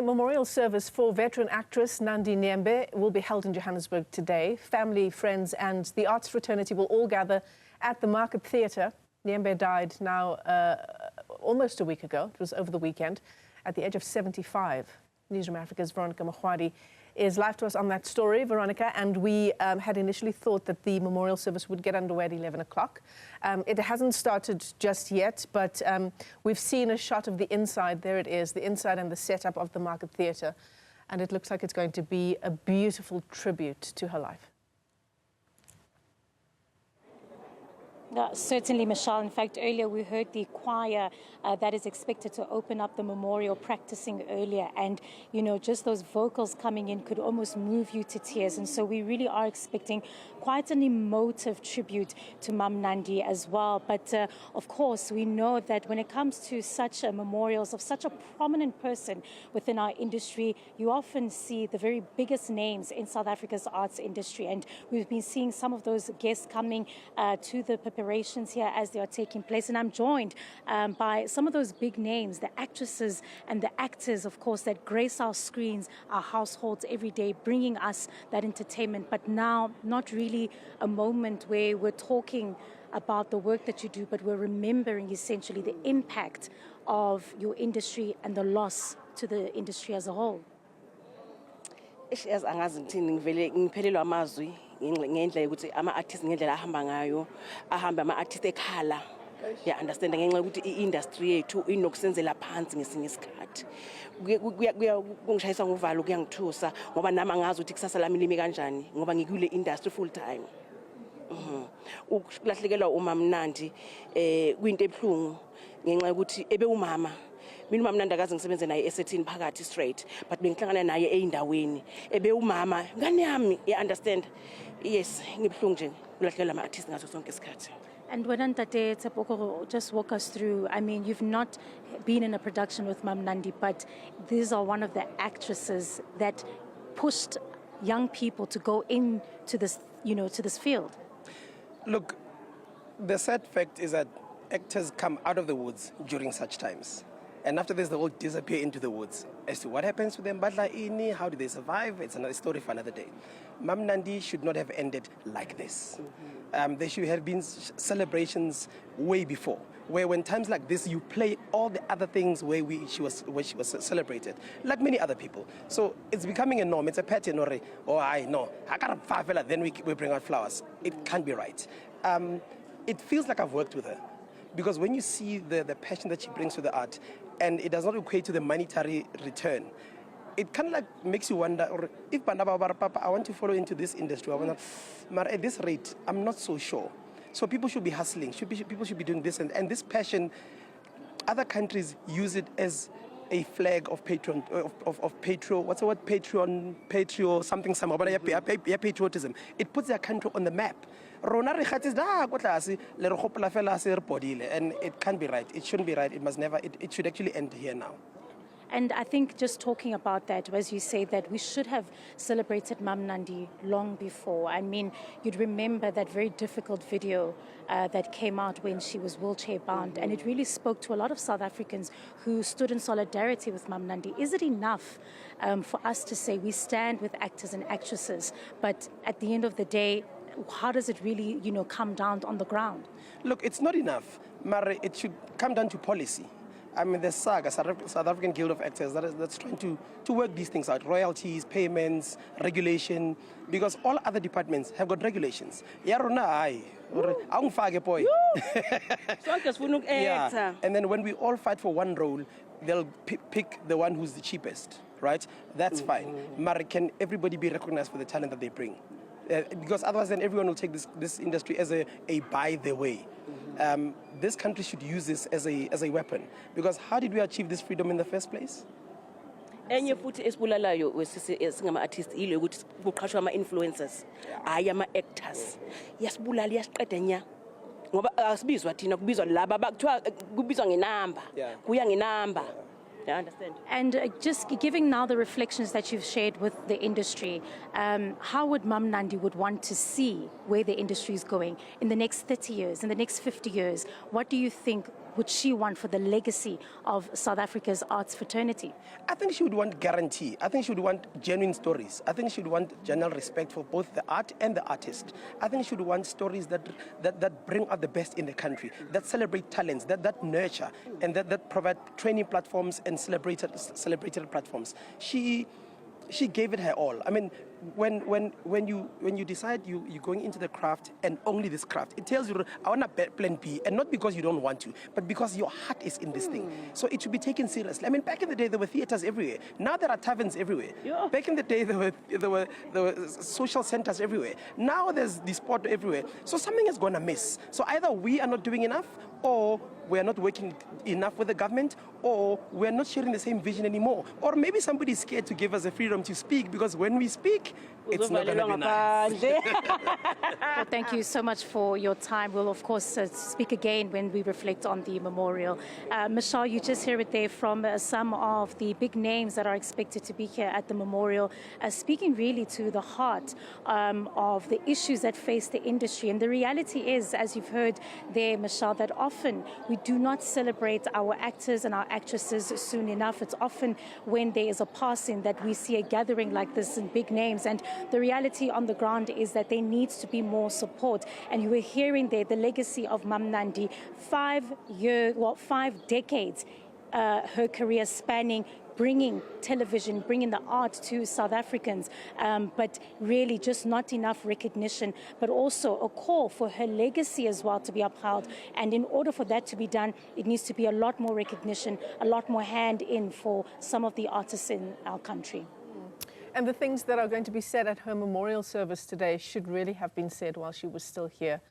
memorial service for veteran actress Nandi Nyembe will be held in Johannesburg today. Family, friends and the arts fraternity will all gather at the Market Theatre. Nyembe died now almost a week ago. It was over the weekend at the age of 75. Newzroom Afrika's Veronica Makhoali is live to us on that story, Veronica, and we had initially thought that the memorial service would get underway at 11 o'clock. It hasn't started just yet, but we've seen a shot of the inside. There it is, the inside and the setup of the Market Theatre, and it looks like it's going to be a beautiful tribute to her life. Certainly, Michelle. In fact, earlier we heard the choir that is expected to open up the memorial practicing earlier. And, you know, just those vocals coming in could almost move you to tears. And so we really are expecting quite an emotive tribute to Mam Nandi as well. But, of course, we know that when it comes to such memorials of such a prominent person within our industry, you often see the very biggest names in South Africa's arts industry. And we've been seeing some of those guests coming to the preparations here as they are taking place, and I'm joined by some of those big names, the actresses and the actors, of course, that grace our screens, our households every day, bringing us that entertainment. But now, not really a moment where we're talking about the work that you do, but we're remembering essentially the impact of your industry and the loss to the industry as a whole. Ngendlela ukuthi ama-artists ngendlela ahamba ngayo ahamba ama-artists ekhala understand ngenxa ukuthi i-industry yethu inokusenzela phansi ngesinye isikhathi kungishayisa ngovalo kuyangithusa ngoba nami angazi ukuthi kusasa lami limi kanjani ngoba ngikule industry full time. Ukulahlekelwa uMam Nandi kuyinto ebuhlungu ngenxa ukuthi ebe umama. Mina uMam Nandi akaze ngisebenze naye esethini phakathi straight, but bengihlangana naye eindaweni ebe umama ngane yami, you understand. Yes, ngibhlungu nje kulahlekelwa ama-artists ngaso sonke isikhathi. And when Ntate Tsepoko, just walk us through, I mean, you've not been in a production with Mam Nandi, but these are one of the actresses that pushed young people to go into this, you know, to this field. Look, the sad fact is that actors come out of the woods during such times. And after this, they all disappear into the woods. As to what happens to them, how do they survive? It's another story for another day. Mam Nandi should not have ended like this. There should have been celebrations way before, where when times like this, you play all the other things where she was celebrated, like many other people. So it's becoming a norm. It's a pattern, then we bring out flowers. It can't be right. It feels like I've worked with her. Because when you see the passion that she brings to the art, and it does not equate to the monetary return, it kind of like makes you wonder, or if Papa, I want to follow into this industry, but at this rate, I'm not so sure. So people should be hustling, people should be doing this, and this passion, other countries use it as a flag of what's the word, something, but patriotism. It puts their country on the map. And it can't be right. It shouldn't be right. It must never. It should actually end here now. And I think just talking about that, as you say, that we should have celebrated Mam Nandi long before. I mean, you'd remember that very difficult video that came out when she was wheelchair bound, and it really spoke to a lot of South Africans who stood in solidarity with Mam Nandi. Is it enough for us to say we stand with actors and actresses, but at the end of the day, how does it really, you know, come down on the ground? Look, it's not enough, Mara. It should come down to policy. I mean, there's SAGA, South African Guild of Actors, that's trying to work these things out. Royalties, payments, regulation, because all other departments have got regulations. Yeah. And then when we all fight for one role, they'll pick the one who's the cheapest, right? That's fine. Mara, can everybody be recognized for the talent that they bring? Because otherwise then everyone will take this industry as a by the way. This country should use this as a weapon, because how did we achieve this freedom in the first place? Enye futhi esibulalayo singama-artists yile ukuthi kuqhashwa ama-influencers hayi ama-actors. Yasibulala yasiqeda nya ngoba asibizwa thina kubizwa laba bakuthiwa kubizwa ngenamba kuya ngenamba. I understand. And just giving now the reflections that you've shared with the industry, how would Mam Nandi would want to see where the industry is going in the next 30 years, in the next 50 years? What do you think would she want for the legacy of South Africa's arts fraternity? I think she would want guarantee. I think she would want genuine stories. I think she would want general respect for both the art and the artist. I think she would want stories that bring out the best in the country, that celebrate talents, that nurture, and that provide training platforms and celebrated platforms. She gave it her all. I mean, when you decide you're going into the craft and only this craft, it tells you, I want a plan B, and not because you don't want to, but because your heart is in this thing. So it should be taken seriously. I mean, back in the day, there were theaters everywhere. Now there are taverns everywhere. Yeah. Back in the day, there were social centers everywhere. Now there's the sport everywhere. So something is going to miss. So either we are not doing enough, or we are not working enough with the government, or we are not sharing the same vision anymore. Or maybe somebody is scared to give us the freedom to speak, because when we speak, it's not going to be nice. Well, thank you so much for your time. We'll, of course, speak again when we reflect on the memorial. Michelle, you just hear it there from some of the big names that are expected to be here at the memorial, speaking really to the heart of the issues that face the industry. And the reality is, as you've heard there, Michelle, that often we do not celebrate our actors and our actresses soon enough. It's often when there is a passing that we see a gathering like this and big names. And the reality on the ground is that there needs to be more support. And you were hearing there the legacy of Mam Nandi, 5 decades, her career spanning, bringing television, bringing the art to South Africans, but really just not enough recognition, but also a call for her legacy as well to be upheld. And in order for that to be done, it needs to be a lot more recognition, a lot more hand in for some of the artists in our country. And the things that are going to be said at her memorial service today should really have been said while she was still here.